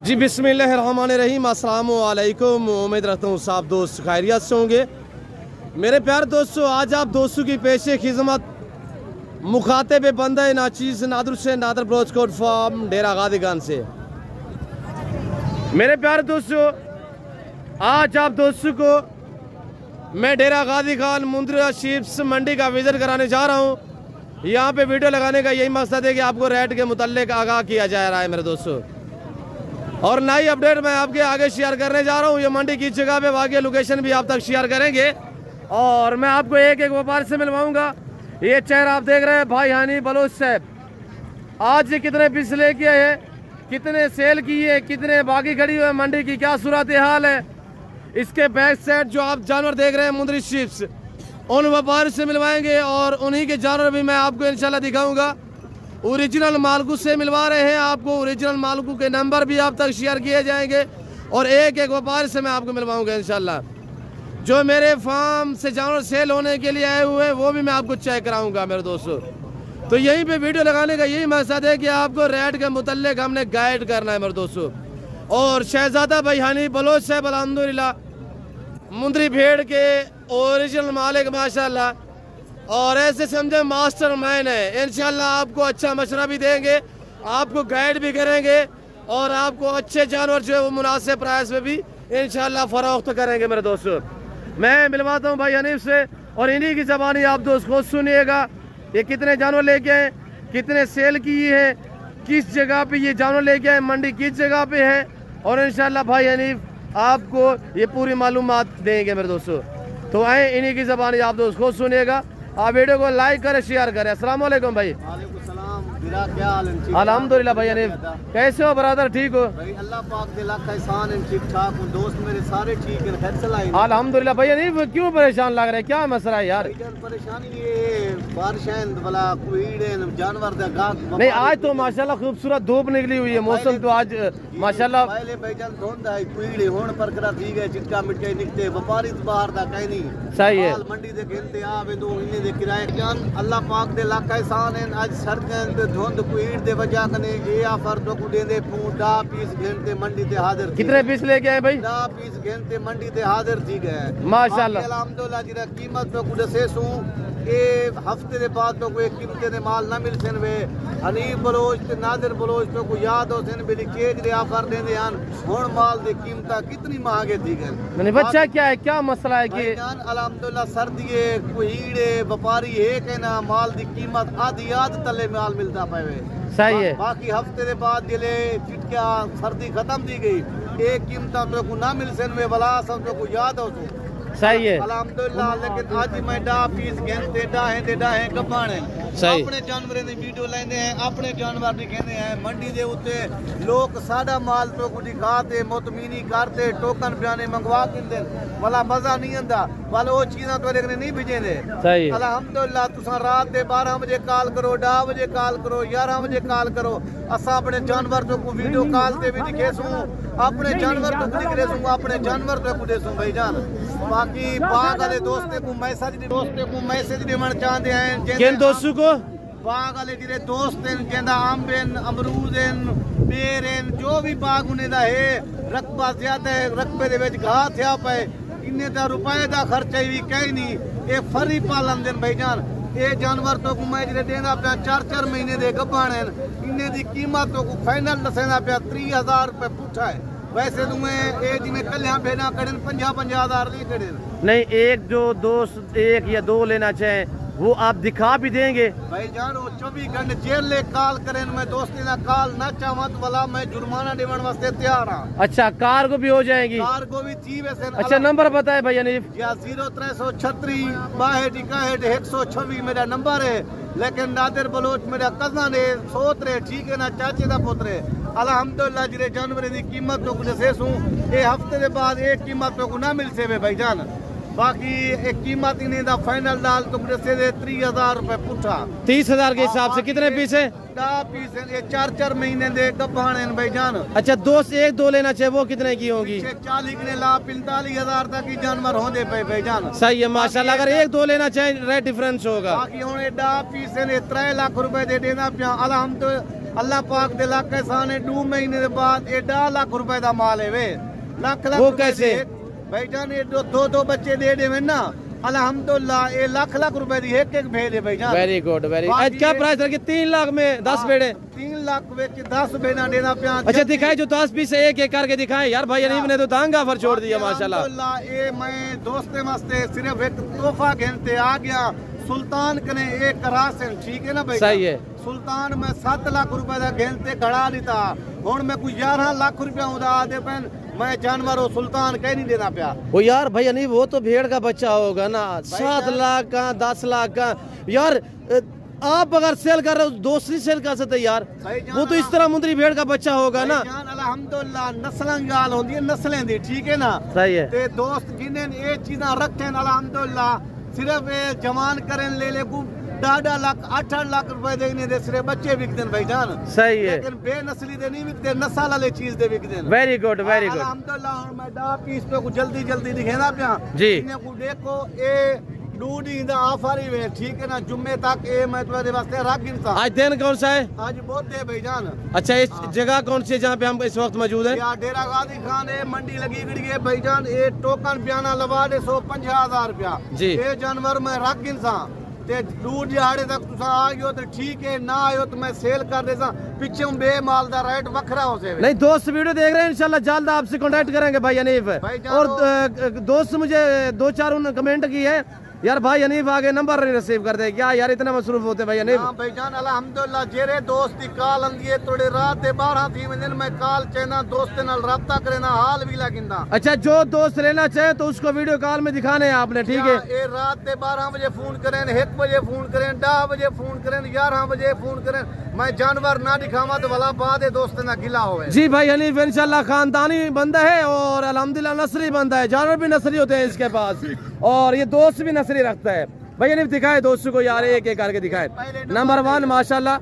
जी बिस्मिल्लाहिर्रहमानिर्रहीम, अस्सलामु अलैकुम। उम्मीद रखता हूँ सब दोस्त खैरियत से होंगे। मेरे प्यारे दोस्तों, आज आप दोस्तों की पेशे खिदमत मुखातिब बंदा नाचीज़ नादर से नादर ब्रोचकोट फार्म डेरा गादीगंज से। मेरे प्यारे दोस्तों, आज आप दोस्तों को मैं डेरा गादीगंज मुंद्रा शीप्स मंडी का विजिट कराने जा रहा हूँ। यहाँ पे वीडियो लगाने का यही मकसद है कि आपको रेट के मुताल्लिक आगाह किया जा रहा है मेरे दोस्तों, और नई अपडेट मैं आपके आगे शेयर करने जा रहा हूँ। ये मंडी की जगह पे वाकई लोकेशन भी आप तक शेयर करेंगे और मैं आपको एक एक व्यापारी से मिलवाऊंगा। ये चेहरा आप देख रहे हैं भाई हनीफ बलोच साहब, आज ये कितने पीस लेके आए हैं, कितने सेल किए, कितने बाकी खड़ी हुए, मंडी की क्या सूरत हाल है। इसके बैक साइड जो आप जानवर देख रहे हैं मुंद्री शीप्स, उन व्यापारी से मिलवाएंगे और उन्हीं के जानवर भी मैं आपको इंशाल्लाह दिखाऊंगा। ओरिजिनल मालकू से मिलवा रहे हैं आपको, ओरिजिनल मालकू के नंबर भी आप तक शेयर किए जाएंगे और एक एक व्यापारी से मैं आपको मिलवाऊंगा इंशाल्लाह। जो मेरे फार्म से जानवर सेल होने के लिए आए हुए हैं वो भी मैं आपको चेक कराऊंगा मेरे दोस्तों। तो यहीं पे वीडियो लगाने का यही मकसद है कि आपको रेट के मुताल्लिक हमने गाइड करना है मेरे दोस्तों। और शहजादा भाई हनीफ बलोच साहब अल्हम्दुलिल्लाह मुंद्री भेड़ के ओरिजिनल मालिक माशाल्लाह, और ऐसे समझे मास्टर मैन है। इंशाल्लाह आपको अच्छा मशवरा भी देंगे, आपको गाइड भी करेंगे और आपको अच्छे जानवर जो है वो मुनासिब प्राइस में भी इंशाल्लाह फरोख्त करेंगे मेरे दोस्तों। मैं मिलवाता हूँ भाई हनीफ से और इन्हीं की ज़बानी आप दोस्त खुद सुनिएगा। ये कितने जानवर लेके आए, कितने सेल किए हैं, किस जगह पे ये जानवर लेके आए, मंडी किस जगह पे है, और इंशाल्लाह भाई हनीफ आपको ये पूरी मालूमात देंगे मेरे दोस्तों। तो आए इन्हीं की ज़बानी आप दोस्त खुद सुनिएगा। आप वीडियो को लाइक करें, शेयर करें। अस्सलाम वालेकुम भाई। क्या हाल है? अल्हम्दुलिल्लाह भाई हनीफ, कैसे हो ब्रदर? ठीक हो भाई? अल्लाह पाक के लाख एहसान है, ठीक ठाक हूँ। दोस्त मेरे सारे ठीक हैं, खैर चलाए। अल्हम्दुलिल्लाह भाई हनीफ, क्यों परेशान लग रहे हैं, क्या मसला है यार? परेशानी ये बारिश है वाला कीड़े जानवर नहीं, आज तो माशाल्लाह खूबसूरत धूप निकली हुई है, मौसम तो आज माशाल्लाह पहले भाईजान धुंध है, कीड़े होने पर करा ठीक है, चिटका मिटके निकते व्यापारी तो बाहर था कहीं नहीं। सही है, मंडी दे घंटे आवे दो इन्हें दे किराए जान। अल्लाह पाक दे लाख एहसान है, आज सड़कें ते धुंध कीड़ दे वजह कने ये ऑफर तो कुडे दे पूडा पीस घंटे मंडी ते हाजिर। कितने पीस लेके आए भाई? 10 पीस घंटे मंडी ते हाजिर ठीक है माशाल्लाह। अल्हम्दुलिल्लाह जी कीमत तो कुडे से सू ये हफ्ते दे बाद तो कोई कीमते दे माल ना मिल सन वे। हनीफ बलोच ते नादिर बलोच तो को याद हो सन बेली केज दे ऑफर देंदे हन। हुन माल दे कीमता कितनी महंगे थी गए। नहीं बच्चा क्या है, क्या मसला है कि अल्हम्दुलिल्लाह सर्दी कीड़े व्यापारी है के ना माल दी कीमत आधी आध तले माल मिलता पावे। सही है, बाकी हफ्ते के बाद जिले चिटकिया सर्दी खत्म दी गई एक कीमत तो को ना मिल सन वे बला सब तो को याद हो तो सही है अल्हम्दुलिल्लाह। लेकिन आज मैं डा पीस घंटे डाहे गब्बाने अपने जानवरों की वीडियो लेंदे हैं, अपने जानवर दिखाते हैं मंडी दे उत्ते। लोग सादा माल तो को दिखाते मुतमीनी करते टोकन बयाने मंगवा के वाला मजा नहीं आंदा वाला वो चीज़ा तो लेकिन नहीं भेजेंदे। सही अल्हम्दुलिल्लाह तुसा रात दे 12 बजे कॉल करो, 10 बजे कॉल करो, 11 बजे कॉल करो, असा अपने जानवर तो को वीडियो कॉल ते भी दिखे सू, अपने जानवर तो को दिखे सू, अपने जानवर तो को दे सू भाईजान। बाकी बाग वाले दोस्ते को मैसेज देना चाहते हैं किन दोस्तों को? बाग वाले जिहड़े दोस्त हैं जिंदा अंब अमरूद बेर जो भी बाग उन्हें दा है रकबा ज्यादा है, रकबे दे विच घाह थिया पे इन्ने दा रुपए दा खर्चा भी कहीं नहीं। ये फरी पालन दिन भाईजान। ये जानवर तो को मैं जिहड़े देंदा पिया 4-4 महीने दे गब्बाण हैं, इन्ने दी कीमत तो को फाइनल दसेंदा पिया 30,000 रुपए पुठा है। वैसे तुम्हें ये जिन्हें कल्याण भेना करें 50-50,000 नहीं करें। नहीं, एक जो दोस्त एक या दो लेना चाहे वो आप दिखा भी देंगे भाई जान। वो 24 घंटे जेल ले कॉल करें, मैं दोस्ती ना कॉल ना चाहत वाला मैं जुर्माना देवन वास्ते तैयार हूँ। अच्छा, कार को भी हो जाएगी? कार को भी थी वैसे। अच्छा, नंबर बताए भाई हनीफ? 0336 62 126 मेरा नंबर है। लेकिन नादिर बलोच मेरा कजन है, सोत रहे ठीक है ना, चाचे का पुत्र है। अल्हम्दुलिल्लाह जिले जानवर की कीमत तो कुछ से ये हफ्ते के बाद एक कीमत तो को ना मिल से भाईजान। बाकी एक कीमत इन्हें दा फाइनल डाल तो से 30,000 रुपए पुठा। 30,000 के हिसाब से कितने पीस है? 10 पीस है, ये 4-4 महीने दे गब्बाण हैं भाईजान। अच्छा, एक दो लेना चाहिए, वो कितने की होगी? 40 के ला 45,000 तक की जानवर होंगे भाईजान। सही है माशाल्लाह। अगर एक दो लेना चाहे रेट डिफरेंस होगा। बाकी हूँ 10 पीस है 3 लाख रुपए दे देना पिया। अल्हम्दुलिल्लाह अल्लाह पाक दे लाख एहसान है 2 महीने के बाद ये 1.5 लाख रुपए का माल है वे लाख वो कैसे भाईजान ये दो बच्चे दे देवे ना अल्हम्दुलिल्लाह ये लाख रुपए दी एक भेज है भाईजान। वेरी गुड वेरी आज क्या प्राइस रखी 3 लाख में 10 बेड़े 3 लाख में 10 बेना देना पिया। अच्छा दिखाए जो 10 पीस एक एक करके दिखाए यार भाई अनीफ ने तो दांगा पर छोड़ दिया माशाल्लाह। ये मैं दोस्ते मस्ते सिर्फ एक तोहफा घेनते आ गया सुल्तान कने एक करासन ठीक है ना भाई सही है सुल्तान में 7 लाख रुपए का घेनते खड़ा नहीं था हुन मैं कुछ 11 लाख रुपया उड़ा दे पेन मैं जानवर हो सुल्तान कह नहीं देना पिया। वो यार भाई अनीफ वो तो भेड़ का बच्चा होगा ना 7 लाख का 10 लाख का यार आप अगर सेल कर रहे हो दूसरी सेल कर सकते यार वो तो इस तरह मुंदरी भेड़ का बच्चा होगा ना। अल्हम्दुलिल्लाह नस्लां गाल होंदी है नस्लें दी ठीक है ना सही है ते दोस्त जिन्हें ये चीज़ां रखे अल्हम्दुलिल्लाह सिर्फ ये जवान करें ले को 1.5 लाख 8 लाख रुपए देखने दे सिर्फ बच्चे बिकते हैं भाईजान सही है लेकिन बेनस्ली दे नहीं बिकते नस्ल वाले चीज दे बिकते हैं। वेरी गुड अल्हम्दुलिल्लाह और मैं दा पीस पे को जल्दी जल्दी दिखेना पिया जी इन्हें को देखो ए डूडी दा आफरी वे ठीक है ना जुम्मे तक ए मैं तुम्हारे वास्ते रख गिनता। आज दिन कौन सा है आज बहुत है भाईजान। अच्छा इस जगह कौन सी है जहाँ पे हम इस वक्त मौजूद है यार डेरा गाजी खान है मंडी लगी गई है भाईजान ये टोकन बयाना लगा दे 150,000 रुपया जी ये जानवर मैं रख गिनसा दूर दिहाड़े तक तुसा आ गयो तो ठीक है ना आयो तो मैं सेल कर देसा पीछे बे माल दा रेट वखरा हो से नहीं। दोस्त वीडियो देख रहे हैं इंशाल्लाह जल्द आपसे कांटेक्ट करेंगे भाई अनीफ और दोस्त मुझे 2-4 उन्होंने कमेंट की है यार भाई अनीफ आगे नंबर रिसीव कर दे क्या यार इतना मसरूफ होते भाई अनीफ। हां भाईजान अल्हम्दुलिल्लाह जेरे दोस्त दी कॉल आंदी है थोड़े रात दे 12 थी दिन मैं कॉल चेना दोस्त नाल राब्ता करेना हाल भी लगिंदा। अच्छा जो दोस्त लेना चाहे तो उसको वीडियो कॉल में दिखाने हैं आपने ठीक है ये रात दे 12 बजे फोन करें 1 बजे फोन करें 10 बजे फोन करें 11 बजे फोन करें मैं जानवर ना दिखावा तो भला बाद दोस्त ना गिला होवे जी भाई अनीफ इंशाल्लाह खानदानी बंदा है और अल्हम्दुलिल्लाह नस्ली बंदा है जानवर भी नस्ली होते हैं इसके पास और ये दोस्त भी नस्ली रखता है भाई अनीफ दिखाए दोस्तों को यार एक एक करके दिखाए नंबर 1 माशाल्लाह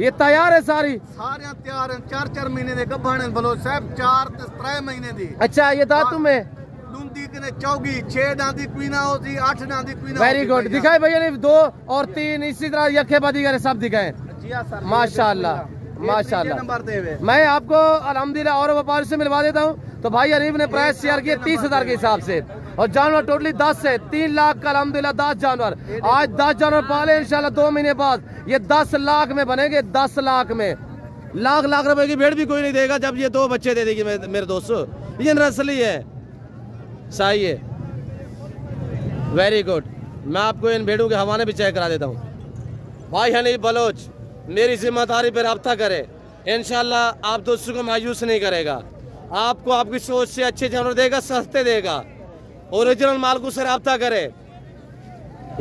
ये तैयार है सारी सारे तैयार हैं 4-4 महीने दे गब्बण बोलो साहब 4-3 महीने दी। अच्छा ये दातु में दूंदी कने चौगी 6 दांती क्वीना होती 8 दांती क्वीना वेरी गुड दिखाए भाई अनीफ 2 और 3 इसी तरह यखे बादी करे सब दिखाए माशाल्लाह माशाल्लाह। मैं आपको अल्हम्दुलिल्लाह और व्यापारी से मिलवा देता हूँ तो भाई अनीफ ने प्राइस शेयर किया 30,000 के हिसाब से और जानवर टोटली 10 है 3 लाख का अल्हम्दुलिल्लाह 10 जानवर आज 10 जानवर पाले इंशाल्लाह 2 महीने बाद ये 10 लाख में बनेंगे 10 लाख में लाख रुपए की भेड़ भी कोई नहीं देगा जब ये 2 बच्चे दे देगी मेरे दोस्तों ये नस्ली है सही है वेरी गुड। मैं आपको इन भेड़ों के हवाले भी चेक करा देता हूँ भाई हनीफ बलोच मेरी जिम्मेदारी पर रब्ता करे इंशाल्लाह आप दोस्तों को मायूस नहीं करेगा आपको आपकी सोच से अच्छे जानवर देगा सस्ते देगा ओरिजिनल माल से रब्ता करे।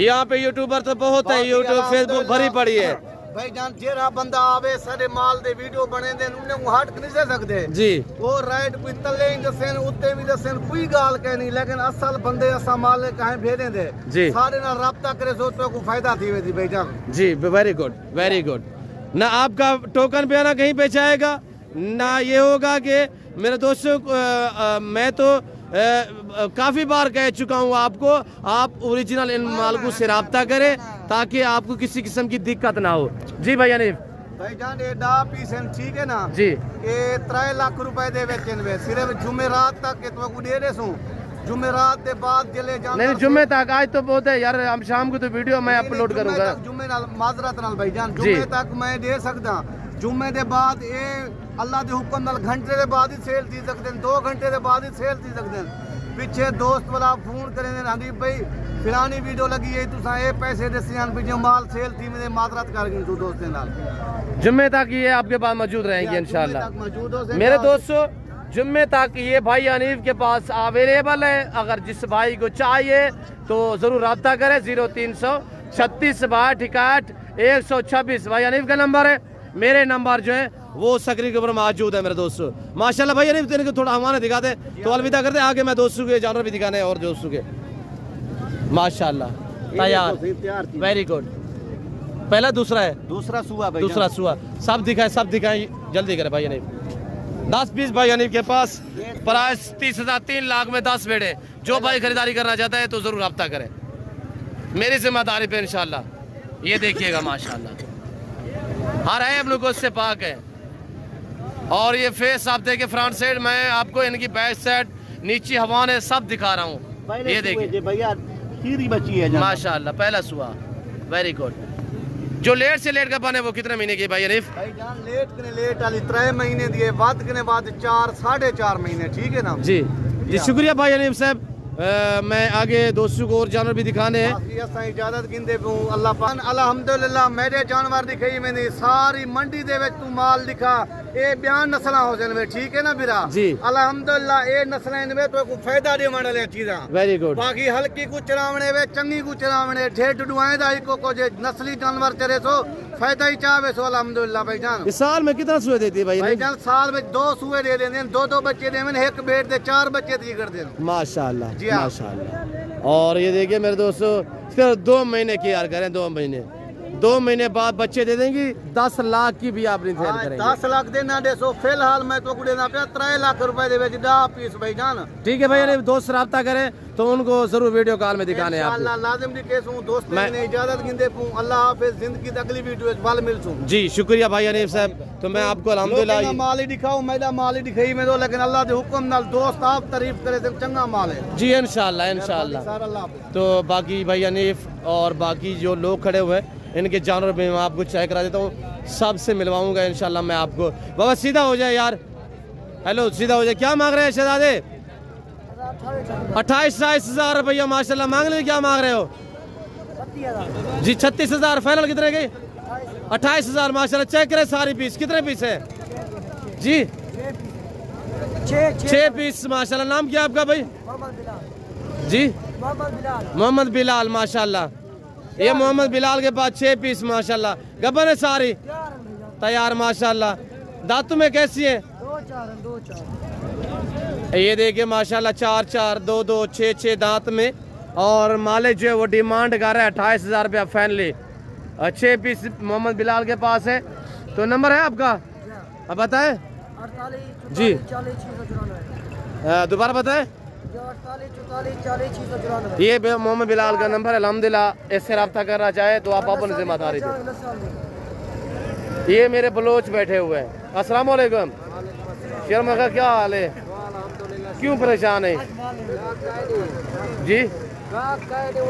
यहाँ पे यूट्यूबर तो बहुत है यूट्यूब फेसबुक भरी पड़ी है भाई जान जेरा बंदा आवे सारे माल दे वीडियो बने दे उन्हें हट नहीं से सकते जी वो राइट कोई तले ही दसन उत्ते भी दसन कोई गाल कह नहीं लेकिन असल बंदे असा माल कहीं भेजे दे जी सारे ना रब्ता करे सोचो को फायदा थी वे भाई जान जी वेरी गुड ना आपका टोकन बयाना कहीं पे जाएगा ना ये होगा कि मेरे दोस्तों मैं तो काफी बार कह चुका हूँ आपको आप ओरिजिनल इन मालकों से राब्ता करें ताकि आपको किसी किस्म की दिक्कत ना हो जी भाई अनीफ भाईजान ये डा पीस ठीक है ना जी ये 3 लाख रुपए दे बेचन सिर्फ जुमेरात तक तो दे दे सू जुमेरात के बाद चले जाना नहीं जुम्मे तक आज तो बहुत है यार हम शाम को तो वीडियो मैं अपलोड करूंगा जुम्मे नाल माजरत नाल भाईजान जुम्मे तक मैं दे सकदा जुम्मे के बाद ये अल्लाह के हुक्म नाल घंटे के बाद ही सेल थी सकते हैं 2 घंटे के बाद ही सेल थी सकते हैं पीछे दोस्त वाला फोन करें हनीफ भाई फिलानी वीडियो लगी है तुसा ये पैसे दसियान पीछे माल सेल थी मेरे माजरत कर गई तू दोस्त नाल जुम्मे तक ये आपके पास मौजूद रहेंगे इंशाल्लाह मेरे दोस्तों जुम्मे तक ये भाई अनीफ के पास अवेलेबल है अगर जिस भाई को चाहिए तो जरूर रब्ता करें 0336 62 126 भाई अनीफ का नंबर है मेरे नंबर जो है वो सकरी के ऊपर मौजूद है मेरे दोस्तों माशाल्लाह भाई अनीफ तेरे को थोड़ा हमारे दिखाते तो अलविदा करते आगे मैं दोस्तों के जानवर भी दिखाने और दोस्तों के माशाल्लाह तैयार वेरी गुड पहला दूसरा है दूसरा सुआ सब दिखाए जल्दी करे भाई अनीफ 10 पीस भाई अनीफ के पास प्राइस 30,000 3 लाख में 10 बेड़े जो भाई खरीदारी करना चाहता है तो जरूर रब्ता करें मेरी जिम्मेदारी पे इंशाल्लाह ये देखिएगा माशाल्लाह हर है ग्लूकोज से पाक है। और ये फेस आप देखे फ्रंट साइड, मैं आपको इनकी बैक साइड नीचे हवा ने सब दिखा रहा हूँ। ये देखिए भैया खीरी बची है माशाल्लाह, पहला सुआ, वेरी गुड। जो लेट से लेट का बने वो कितने महीने की भाई हनीफ? भाई जान लेट वाली 3 महीने दिए, बाद के बाद 4 साढ़े 4 महीने, ठीक है ना जी जी। शुक्रिया भाई हनीफ साहब। मैं आगे दोस्तों को और जानवर भी दिखाने हैं। इजाजत गिंदे पे अल्लाह पाक अल्हम्दुलिल्लाह मेरे जानवर दिखाई मैंने सारी मंडी दे विच तू माल दिखा ए बयान नस्लां हो जाने में, ठीक है ना बिरा जी। अल्हम्दुलिल्लाह ए नस्लां इनमें तो को फायदा देवण वाली चीज़ां, वेरी गुड। बाकी हल्की को चरावणे वे चंगी को चरावणे ढेड डुआए दा को जे नस्ली जानवर चरे सो फायदा ही चाहे सो अल्हम्दुलिल्लाह भाईजान। इस साल में कितना सुए देती है भाईजान? साल में 2 सुए दे देंगे, 2 बच्चे देवें, एक बेट दे 4 बच्चे दी कर दें माशाल्लाह जी हाँ। माशाल्लाह। और ये देखिए मेरे दोस्तों, सिर्फ 2 महीने की यार करें, 2 महीने, 2 महीने बाद बच्चे दे देंगी। 10 लाख की भी आप नहीं सेल करेंगे। 10 लाख देना दे सो फिलहाल मैं तो देना पे 3 लाख रुपए दे 10 पीस भाईजान, ठीक है भाई। दोस्त रब्ता करें तो उनको जरूर वीडियो कॉल में दिखाने आप लाजिम दिखे सूं दोस्त ने इजाजत गिंदे पू। अल्लाह हाफिज, जिंदगी दी अगली वीडियो वाल मिल सूं जी। शुक्रिया भाई हनीफ साहब। तो मैं आपको अल्हम्दुलिल्लाह माल ही दिखाऊं, मेरा माल ही दिखाई में दो, लेकिन अल्लाह के हुक्म नाल दोस्त आप तारीफ करे तो चंगा माल है जी, इंशाल्लाह इंशाल्लाह। तो बाकी भाई हनीफ और बाकी जो लोग खड़े हुए हैं इनके जानवर भी मैं आपको चेक करा देता हूँ, सबसे मिलवाऊंगा इंशाल्लाह मैं आपको। बाबा सीधा हो जाए यार, हेलो सीधा हो जाए। क्या मांग रहे हैं शहजादे? 28-28 हजार रुपया माशाल्लाह मांग ले। क्या मांग रहे हो जी? 36 हजार। फाइनल कितने के? 28 हजार माशाल्लाह। चेक करें सारी पीस, कितने पीस है जी? 6 पीस माशाल्लाह। नाम क्या आपका भाई जी? मोहम्मद बिलाल माशाल्लाह। ये मोहम्मद बिलाल के पास 6 पीस माशाल्लाह। गबन है सारी तैयार माशाल्लाह। दांतों में कैसी है? 2-4। ये देखिए माशाल्लाह 4-4 2-2 6-6 दांत में। और मालिक जो है वो डिमांड कर रहा है 28 हजार रुपया फाइनली। 6 पीस मोहम्मद बिलाल के पास है। तो नंबर है आपका, अब बताए जी। दोबारा बताए। ये मोहम्मद बिलाल का नंबर है। अल्हम्दुलिल्लाह इससे रब्ता करना चाहे तो आप अपनी जिम्मेदारी से। ये मेरे बलोच बैठे हुए हैं। अस्सलाम वालेकुम। शर्मा का क्या हाल है? क्यों परेशान है जी?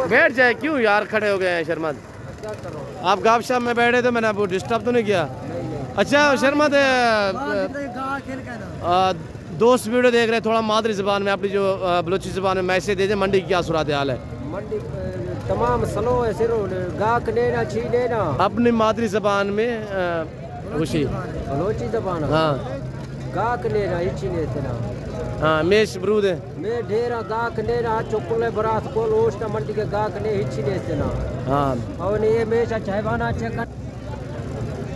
बैठ जाए, क्यों यार खड़े हो गए हैं शर्मा? आप गाप शाप में बैठे तो मैंने आपको डिस्टर्ब तो नहीं किया? अच्छा शर्मा दोस्त वीडियो देख रहे हैं, थोड़ा मादरी ज़बान में अपनी जो बलोची ज़बान में मैसेज दे दे। मंडी की क्या सूरत हाल है? मंडी तमाम स्लो है, सिर्फ गाहक लेना छी लेना अपनी मादरी ज़बान में खुशी बलोची ज़बान। हाँ गाहक लेना इची ने तेना। हाँ मेश बरूद है। मैं ढेरा गाहक लेना चुकुले बरात को लोस्टा मंडी के गाहक ने इची ने तेना। हाँ और ये मेशा चाहवाना चेक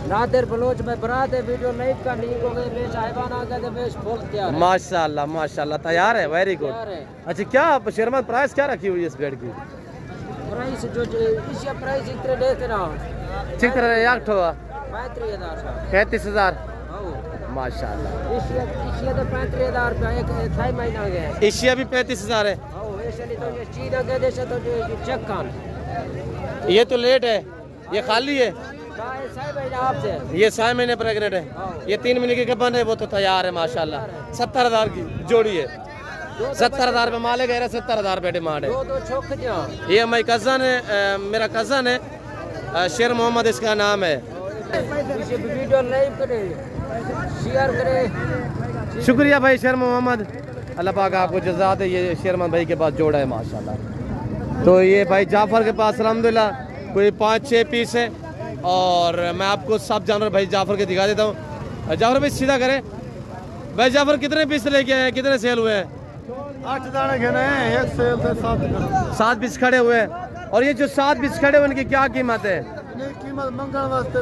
नादर बलोच में बरात है, वीडियो लाइक करनी को गए मैं चाहवाना का तो मैं फुल तैयार है माशाल्लाह माशाल्लाह। तैयार है, वेरी गुड। अच्छा क्या शर्मा प्राइस क्या रखी हुई है इस बेड की? प्राइस जो इसी प्राइस इतने लेते ना ठीक तरह यार ठोआ 35 हजार 35 हजार माशाल्लाह। इसी तो 35 हजार रुपया एक 6 महीना गया। एशिया भी 35 हजार है। ऐसे तो ये चीज़ के देश तो चेक कर। ये तो लेट है, ये खाली है। आपसे ये 6 महीने प्रेग्नेंट है। ये 3 महीने की गबन है, वो तो तैयार है माशाल्लाह। 70 हजार की जोड़ी है। 70 हजार में माले गए 70 हजार रुपये डिमांड है। ये मेरी कज़न है, मेरा कज़न है शेर मोहम्मद इसका नाम है। वीडियो लाइक करे, शेयर करे। शुक्रिया भाई शेर मोहम्मद, अल्लाह पाक आपको जज़ा दे। ये शेरमन भाई के पास जोड़ा है माशाल्लाह। तो ये भाई जाफर के पास अल्हम्दुलिल्लाह कोई 5-6 पीस है। और मैं आपको सब जानवर भाई जाफर के दिखा देता हूँ। जाफर भाई सीधा करें भाई। जाफर कितने पीस लेके आए हैं, कितने सेल हुए हैं? 8 दाने घेने हैं, एक सेल से 7 पीस खड़े हुए हैं। और ये जो 7 पीस खड़े हुए उनकी क्या कीमत है? कीमत मंगल वास्ते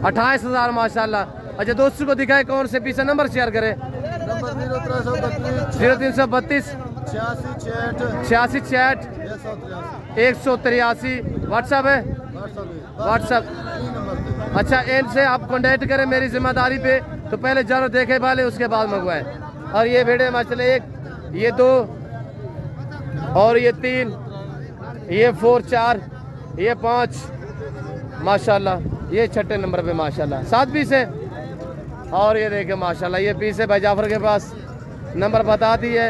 28 हजार माशाल्लाह। अच्छा दोस्तों को दिखाए कौन से पीस है, नंबर शेयर करें। नंबर 0332 86 66 183 व्हाट्सएप है। व्हाट्सएप अच्छा इनसे आप कांटेक्ट करें मेरी जिम्मेदारी पे। तो पहले जानवर देखे वाले उसके बाद मंगवाएं। और ये भेड़े माशाल्लाह 1 ये 2 और ये 3 ये 4 4 ये 5 माशाल्लाह। ये छठे नंबर पे माशाल्लाह 7 पीस है। और ये देखे माशाल्लाह ये पीस है भाई जाफर के पास, नंबर बता दी है,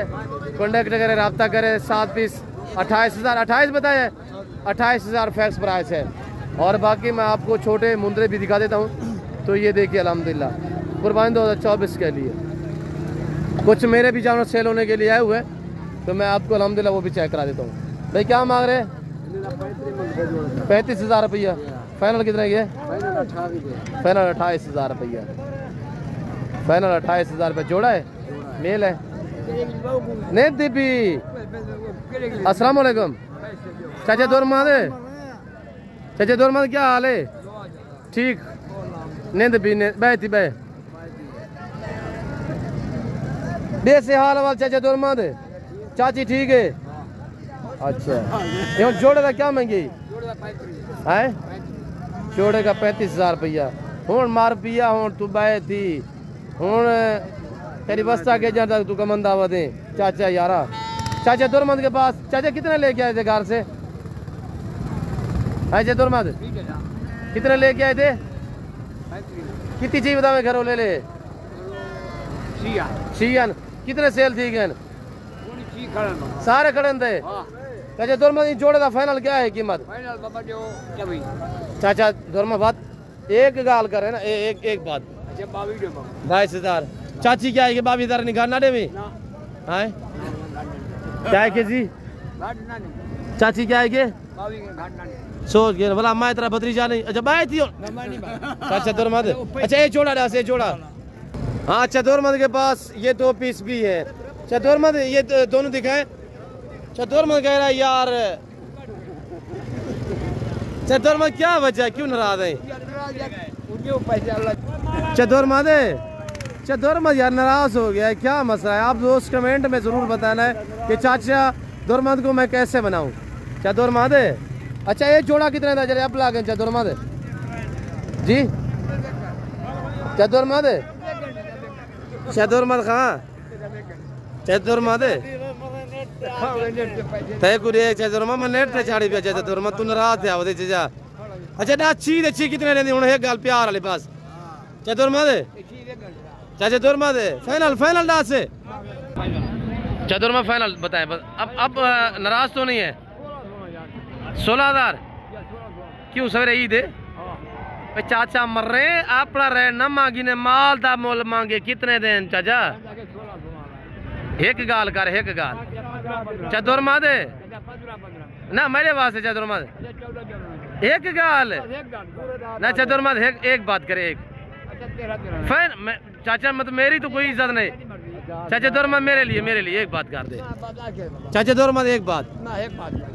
कॉन्टेक्ट करे, रब्ता करे। 7 पीस 28,000, 28 बताया, 28,000 फैक्स प्राइस है। और बाकी मैं आपको छोटे मुंदरे भी दिखा देता हूँ। तो ये देखिए अल्हम्दुलिल्लाह कुर्बानी 2024 के लिए कुछ मेरे भी जानवर सेल होने के लिए आए हुए हैं, तो मैं आपको अल्हम्दुलिल्लाह वो भी चेक करा देता हूँ। भाई क्या मांग रहे हैं? 35,000 रुपया। फाइनल कितने के? फाइनल 28,000 रुपया। फाइनल 28,000 रुपये जोड़ा है, मेल है। नहीं दीपी अस्सलाम वालेकुम चाचा दोरमादे, चाचा दोरमादे क्या हाल है? ठीक नींद भी बैठी बे से हाल वाल चाचा दोरमादे, चाची ठीक है? अच्छा ये जोड़े का क्या महंगी है? जोड़े का 35,000 रुपया। हूँ मार पिया हूँ तू बह थी हूँ तेरी बस्ता के जहाँ तक तू कमंदा दे चाचा यारा। चाचा दुरमद के पास चाचा कितने लेके आए थे घर से? चाचा दुरमद कितने लेके आए थे? कितनी चाहिए बता मैं घरों ले ले। छियान कितने सेल थी गए? सारे खड़े थे। चाचा दुरमद जोड़े का फाइनल क्या है कीमत? चाचा दुरमद बात एक गाल करे ना, एक बात 22,000। चाची क्या है कि 22,000 निकालना दे में क्या है जी? चाची क्या है के सोच गए बोला मैं तेरा भतीजा नहीं। अच्छा बाय थी अच्छा दुरमद। अच्छा ये जोड़ा डास ये जोड़ा। हाँ चतुर्मद के पास ये 2 पीस भी है। चतुर्मद ये दोनों दिखाए। चतुर्मद कह रहा है यार चतुर्मद क्या वजह क्यों नाराज है? चतुर्मद चतुर्मद यार नाराज हो गया है, क्या मसला है? आप दोस्त कमेंट में जरूर बताना है कि चाचा दुरमद को मैं कैसे बनाऊं। चतुर्मद अच्छा ये जोड़ा कितने था? चले अब ला गए चतुर्मद जी। चतुर्मद चतुर्मद कहाँ? चतुर्मद तय कुछ चतुर्मद मैं नेट पे छाड़ी पे चतुर्मद तू नाराज थे आवदे चीजा। अच्छा ना अच्छी कितने लेनी हूँ एक गाल प्यार वाले पास चतुर्मद चाचा दुरमद फाइनल डाल से चतुर्मद फाइनल बताएं। अब नाराज तो नहीं है? 16,000 क्यों सवेरे ईद है चाचा मर रहे अपना रहे न मांगी ने माल दा मोल मांगे कितने दिन चाचा? एक गाल कर एक गाल चतुर्मद ना मेरे वास्ते चतुर्मद एक गाल ना चतुर्मद एक बात करे एक फैन चाचा मतलब मेरी तो कोई इज्जत नहीं। चाचा दुरमद मेरे लिए एक बात कर दे चाचा दुरमद एक बात।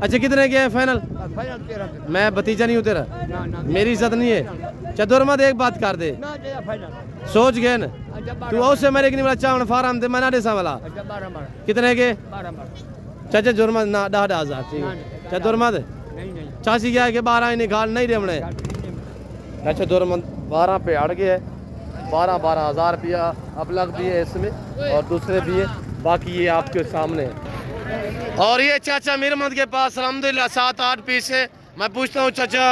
अच्छा कितने के हैं फाइनल? मैं भतीजा नहीं हूँ तेरा, मेरी इज्जत नहीं है। चतुर्मद एक बात कर दे सोच गए न तू उससे मेरे की नहीं चावल फार्म दे मैं डेसा वाला कितने के? चाचा दुरमद ना 10,000 ठीक है। चतुर्मद चाची क्या है कि 12 ही निकाल नहीं रेमने। अच्छा दुरमद 12 पे अड़ गए 12,000 रुपया अब लग भी है इसमें और दूसरे भी है, बाकी ये आपके सामने है। और ये चाचा मीरमद के पास अल्हम्दुलिल्लाह 7-8 पीस है। मैं पूछता हूँ चाचा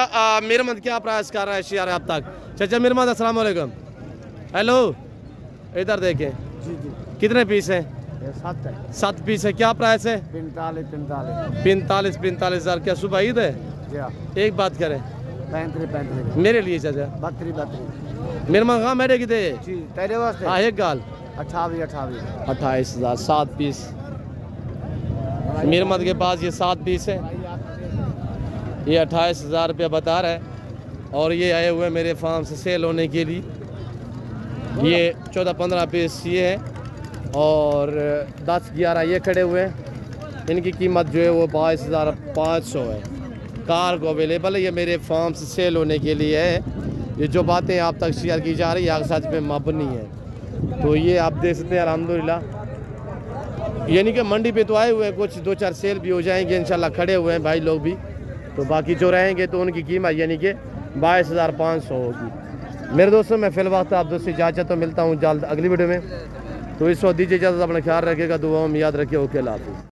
मीरमद क्या प्राइस कर रहा है शेयर अब तक? चाचा मीरमद अस्सलाम वालेकुम। हेलो इधर देखें जी जी कितने पीस है? 7 पीस है। क्या प्राइस है? 45,000। क्या सुबह ईद है? एक बात करें 35 मेरे लिए चाचा 32 मीरमद कहाँ मेरे की थे तेरे वास्ते? हाँ एक गाल 28,000 7 पीस मीरमद के पास ये 7 पीस है। ये 28,000 रुपया बता रहा है और ये आए हुए मेरे फार्म से सेल होने के लिए। ये 14-15 पीस ये है और 10-11 ये खड़े हुए हैं। इनकी कीमत जो है वो 22,500 है। कार को अवेलेबल है, ये मेरे फार्म से सेल होने के लिए है। ये जो बातें आप तक शेयर की जा रही है आग सच में मबनी है। तो ये आप देख सकते हैं अल्हम्दुलिल्लाह, यानी कि मंडी पे तो आए हुए हैं, कुछ 2-4 सेल भी हो जाएंगे इंशाल्लाह, खड़े हुए हैं भाई लोग भी। तो बाकी जो रहेंगे तो उनकी कीमत यानी कि 22,500 होगी। मेरे दोस्तों मैं फिलहाल आप दोस्तों इजाज़त तो मिलता हूँ जल्द अगली वीडियो में। तो इस वक्त दीजिए इजाज़त, अपना ख्याल रखिएगा, दुआओं में याद रखिए। ओके अल्लाह हाफ़िज़।